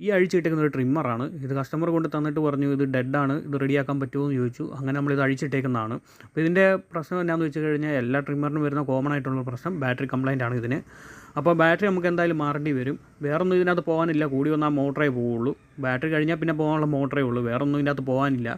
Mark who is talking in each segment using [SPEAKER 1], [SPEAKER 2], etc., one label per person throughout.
[SPEAKER 1] ഈ അഴിച്ചിട്ടേക്കുന്ന ഒരു ട്രിമ്മറാണ്. ഇത് കസ്റ്റമർ കൊണ്ട് തന്നിട്ട് പറഞ്ഞു ഇത് ഡെഡാണ്, ഇത് റെഡിയാക്കാൻ പറ്റുമോ എന്ന് ചോദിച്ചു. അങ്ങനെ നമ്മളിത് അഴിച്ചിട്ടേക്കുന്നതാണ്. അപ്പോൾ ഇതിൻ്റെ പ്രശ്നം എന്നാന്ന് വെച്ച് കഴിഞ്ഞാൽ എല്ലാ ട്രിമ്മറിനും വരുന്ന കോമൺ ആയിട്ടുള്ള പ്രശ്നം ബാറ്ററി കംപ്ലൈൻ്റ് ആണ് ഇതിന്. അപ്പോൾ ബാറ്ററി നമുക്ക് എന്തായാലും മാറേണ്ടി വരും. വേറൊന്നും ഇതിനകത്ത് പോകാനില്ല, കൂടി വന്നാൽ മോട്ടറേ പോവുള്ളൂ. ബാറ്ററി കഴിഞ്ഞാൽ പിന്നെ പോകാനുള്ള മോട്ടറേ ഉള്ളൂ, വേറൊന്നും ഇതിനകത്ത് പോകാനില്ല.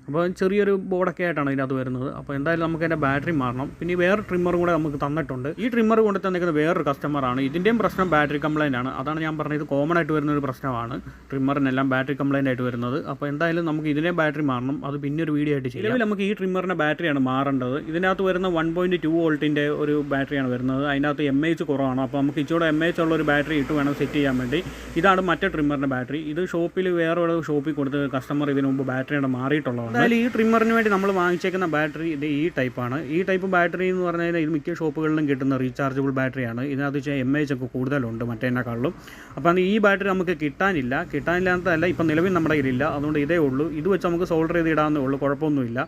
[SPEAKER 1] അപ്പോൾ ചെറിയൊരു ബോർഡൊക്കെ ആയിട്ടാണ് ഇതിനകത്ത് വരുന്നത്. അപ്പോൾ എന്തായാലും നമുക്ക് അതിൻ്റെ ബാറ്ററി മാറണം. പിന്നെ വേറെ ട്രിമ്മറും കൂടെ നമുക്ക് തന്നിട്ടുണ്ട്. ഈ ട്രിമ്മർ കൊണ്ട് തന്നിരിക്കുന്ന വേറൊരു കസ്റ്റമറാണ്. ഇതിൻ്റെയും പ്രശ്നം ബാറ്ററി കംപ്ലൈൻ്റ് ആണ്. അതാണ് ഞാൻ പറഞ്ഞത്, കോമൺ ആയിട്ട് വരുന്ന ഒരു പ്രശ്നമാണ് ട്രിമ്മറിനെല്ലാം ബാറ്ററി കംപ്ലൈൻ്റ് ആയിട്ട് വരുന്നത്. അപ്പോൾ എന്തായാലും നമുക്ക് ഇതിനെ ബാറ്ററി മാറണം. അത് പിന്നെ ഒരു വീഡിയോ ആയിട്ട് ചെയ്യാം. നിലവിൽ നമുക്ക് ഈ ട്രിമ്മറിൻ്റെ ബാറ്ററിയാണ് മാറേണ്ടത്. ഇതിനകത്ത് വരുന്ന 1.2 വോൾട്ടിൻ്റെ ഒരു ബാറ്ററിയാണ് വരുന്നത്. അതിനകത്ത് MAH കുറവാണ്. അപ്പോൾ നമുക്ക് ഇച്ചിരി MAH ഉള്ള ഒരു ബാറ്ററി ഇട്ട് വേണം സെറ്റ് ചെയ്യാൻ വേണ്ടി. ഇതാണ് മറ്റേ ട്രിമ്മറിൻ്റെ ബാറ്ററി. ഇത് ഷോപ്പിൽ വേറെ ഒരു ഷോപ്പിൽ കൊടുത്ത് കസ്റ്റമർ ഇതിന് മുമ്പ് ബാറ്ററിയാണ് മാറിയിട്ടുള്ളതാണ്. എന്തായാലും ഈ ട്രിമ്മറിന് വേണ്ടി നമ്മൾ വാങ്ങിച്ചേക്കുന്ന ബാറ്ററി ഇത് ഈ ടൈപ്പാണ്. ഈ ടൈപ്പ് ബാറ്ററി എന്ന് പറഞ്ഞു കഴിഞ്ഞാൽ ഇത് മിക്ക ഷോപ്പുകളിലും കിട്ടുന്ന റീചാർജബിൾ ബാറ്ററിയാണ്. ഇതിനകത്ത് MAH ഒക്കെ കൂടുതലുണ്ട് മറ്റേതിനേക്കാളും. അപ്പം ഈ ബാറ്ററി നമുക്ക് കിട്ടാനില്ലാത്തതല്ല, ഇപ്പം നിലവിൽ നമ്മുടെ കയ്യിലില്ല. അതുകൊണ്ട് ഇതേ ഉള്ളൂ. ഇത് വെച്ച് നമുക്ക് സോൾഡർ ചെയ്ത് ഇടാവുന്നേ ഉള്ളൂ, കുഴപ്പമൊന്നുമില്ല.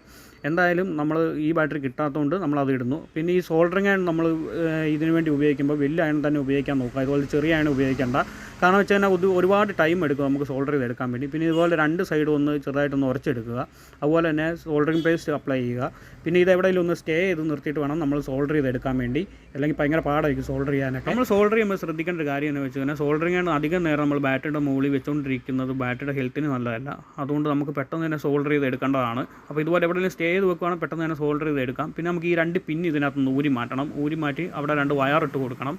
[SPEAKER 1] എന്തായാലും നമ്മൾ ഈ ബാറ്ററി കിട്ടാത്തതുകൊണ്ട് നമ്മളത് ഇടുന്നു. പിന്നെ ഈ സോൾഡറിങ് അയൺ നമ്മൾ ഇതിനു വേണ്ടി ഉപയോഗിക്കുമ്പോൾ വലിയ അയൺ തന്നെ ഉപയോഗിക്കാൻ നോക്കുക. ഇതുപോലെ ചെറിയ അയൺ ഉപയോഗിക്കേണ്ട. കാരണം വെച്ച് കഴിഞ്ഞാൽ ഒരുപാട് ടൈം എടുക്കും നമുക്ക് സോൾഡർ ചെയ്തെടുക്കാൻ വേണ്ടി. പിന്നെ ഇതുപോലെ രണ്ട് സൈഡും ഒന്ന് ചെറുതായിട്ടൊന്ന് ഉറച്ചെടുക്കുക. അതുപോലെ തന്നെ സോൾഡറിങ് പേസ്റ്റ് അപ്ലൈ ചെയ്യുക. പിന്നെ ഇത് എവിടെയെങ്കിലും ഒന്ന് സ്റ്റേ ചെയ്ത് നിർത്തിയിട്ട് വേണം നമ്മൾ സോൾഡർ ചെയ്തെടുക്കാൻ വേണ്ടി. അല്ലെങ്കിൽ ഭയങ്കര പാടായിരിക്കും സോൾഡർ ചെയ്യാനൊക്കെ. നമ്മൾ സോൾഡർ ചെയ്യുമ്പോൾ ശ്രദ്ധിക്കേണ്ട ഒരു കാര്യം എന്ന് വെച്ച് കഴിഞ്ഞാൽ സോൾഡറിങ് ആണ് അധികം നേരം നമ്മൾ ബാറ്ററിയുടെ മുകളിൽ വെച്ചുകൊണ്ടിരിക്കുന്നത് ബാറ്ററിയുടെ ഹെൽത്തിന് നല്ലതല്ല. അതുകൊണ്ട് നമുക്ക് പെട്ടെന്ന് തന്നെ സോൾഡർ ചെയ്ത് എടുക്കേണ്ടതാണ്. അപ്പോൾ ഇതുപോലെ എവിടെയെങ്കിലും സ്റ്റേ ചെയ്ത് വെക്കുകയാണെങ്കിൽ പെട്ടെന്ന് തന്നെ സോൾഡർ ചെയ്ത് എടുക്കാം. പിന്നെ നമുക്ക് ഈ 2 പിൻ ഇതിനകത്ത് ഊരി മാറ്റണം. ഊരി മാറ്റി അവിടെ 2 വയർ ഇട്ട് കൊടുക്കണം.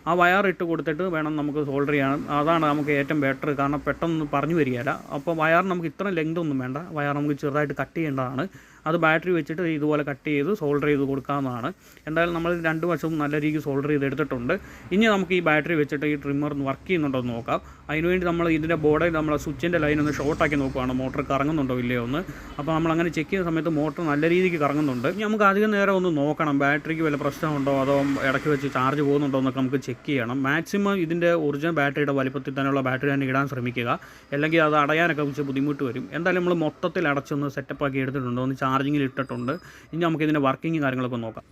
[SPEAKER 1] ആ വയർ ഇട്ട് കൊടുത്തിട്ട് വേണം നമുക്ക് സോൾഡർ ചെയ്യാൻ. അതാണ് നമുക്ക് ഏറ്റവും ബെറ്റർ. കാരണം പെട്ടെന്ന് പറഞ്ഞു വരികയില്ല. അപ്പോൾ വയർ നമുക്ക് ഇത്ര ലെങ്ത് ഒന്നും വേണ്ട. വയർ നമുക്ക് ചെറുതായിട്ട് കട്ട് ചെയ്യേണ്ടതാണ്. അത് ബാറ്ററി വെച്ചിട്ട് ഇതുപോലെ കട്ട് ചെയ്ത് സോൾഡർ ചെയ്ത് കൊടുക്കാവുന്നതാണ്. എന്തായാലും നമ്മൾ 2 വശവും നല്ല രീതിക്ക് സോൾഡർ ചെയ്ത് എടുത്തിട്ടുണ്ട്. ഇനി നമുക്ക് ഈ ബാറ്ററി വെച്ചിട്ട് ഈ ട്രിമ്മർ വർക്ക് ചെയ്യുന്നുണ്ടോ എന്ന് നോക്കാം. അതിനുവേണ്ടി നമ്മൾ ഇതിൻ്റെ ബോർഡിൽ നമ്മൾ സ്വിച്ചിൻ്റെ ലൈൻ ഒന്ന് ഷോർട്ടാക്കി നോക്കുകയാണ്, മോട്ടർ കറങ്ങുന്നുണ്ടോ ഇല്ലയോ എന്ന്. അപ്പോൾ നമ്മളങ്ങനെ ചെക്ക് ചെയ്യുന്ന സമയത്ത് മോട്ടർ നല്ല രീതിക്ക് കറങ്ങുന്നുണ്ട്. ഇനി നമുക്ക് അധികം നേരം ഒന്ന് നോക്കണം, ബാറ്ററിക്ക് വല്ല പ്രശ്നമുണ്ടോ അതോ ഇടയ്ക്ക് വെച്ച് ചാർജ് പോകുന്നുണ്ടോ എന്നൊക്കെ നമുക്ക് ചെക്ക് ചെയ്യണം. മാക്സിമം ഇതിൻ്റെ ഒറിജിനൽ ബാറ്ററിയുടെ വലിപ്പത്തിൽ തന്നെയുള്ള ബാറ്ററി തന്നെ ഇടാൻ ശ്രമിക്കുക. അല്ലെങ്കിൽ അത് അടയാനൊക്കെ കുറച്ച് ബുദ്ധിമുട്ട് വരും. എന്തായാലും നമ്മൾ മൊത്തത്തിൽ അടച്ചൊന്ന് സെറ്റപ്പാക്കി എടുത്തിട്ടുണ്ട്, ഒന്ന് ചാർജിങ്ങിൽ ഇട്ടിട്ടുണ്ട്. ഇനി നമുക്ക് ഇതിൻ്റെ വർക്കിംഗ് കാര്യങ്ങളൊക്കെ നോക്കാം.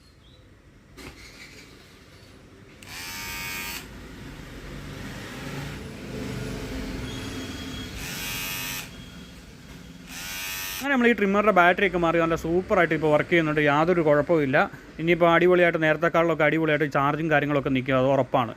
[SPEAKER 1] അങ്ങനെ നമ്മൾ ഈ ട്രിമ്മറിൻ്റെ ബാറ്ററിയൊക്കെ മാറി നല്ല സൂപ്പറായിട്ട് ഇപ്പോൾ വർക്ക് ചെയ്യുന്നുണ്ട്, യാതൊരു കുഴപ്പമില്ല. ഇനിയിപ്പോൾ അടിപൊളിയായിട്ട് നേരത്തെക്കാളിലൊക്കെ അടിപൊളിയായിട്ട് ചാർജും കാര്യങ്ങളൊക്കെ നിൽക്കും, അത് ഉറപ്പാണ്.